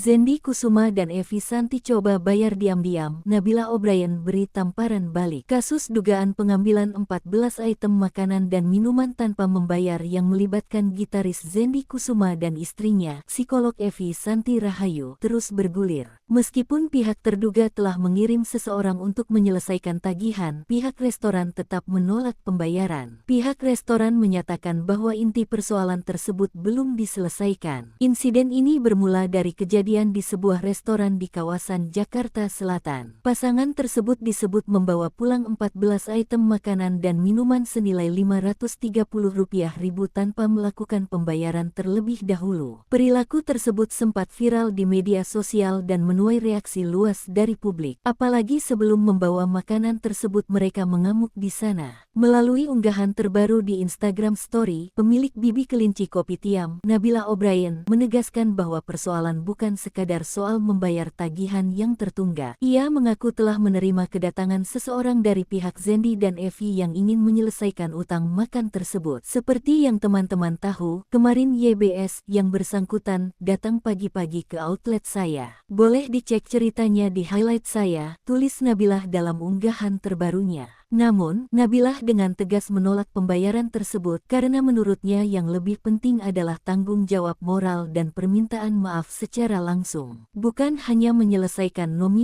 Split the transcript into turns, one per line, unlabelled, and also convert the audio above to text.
Zendy Kusuma dan Evi Santi coba bayar diam-diam, Nabila O'Brien beri tamparan balik. Kasus dugaan pengambilan 14 item makanan dan minuman tanpa membayar yang melibatkan gitaris Zendy Kusuma dan istrinya, psikolog Evi Santi Rahayu, terus bergulir. Meskipun pihak terduga telah mengirim seseorang untuk menyelesaikan tagihan, pihak restoran tetap menolak pembayaran. Pihak restoran menyatakan bahwa inti persoalan tersebut belum diselesaikan. Insiden ini bermula dari kejadian di sebuah restoran di kawasan Jakarta Selatan. Pasangan tersebut disebut membawa pulang 14 item makanan dan minuman senilai Rp530.000 tanpa melakukan pembayaran terlebih dahulu. Perilaku tersebut sempat viral di media sosial dan menuai reaksi luas dari publik. Apalagi sebelum membawa makanan tersebut mereka mengamuk di sana. Melalui unggahan terbaru di Instagram Story, pemilik Bibi Kelinci Kopitiam, Nabila O'Brien, menegaskan bahwa persoalan bukan sekadar soal membayar tagihan yang tertunggak. Ia mengaku telah menerima kedatangan seseorang dari pihak Zendy dan Evi yang ingin menyelesaikan utang makan tersebut. Seperti yang teman-teman tahu, kemarin YBS yang bersangkutan datang pagi-pagi ke outlet saya. Boleh dicek ceritanya di highlight saya, tulis Nabilah dalam unggahan terbarunya. Namun, Nabilah dengan tegas menolak pembayaran tersebut karena menurutnya yang lebih penting adalah tanggung jawab moral dan permintaan maaf secara langsung, bukan hanya menyelesaikan nominal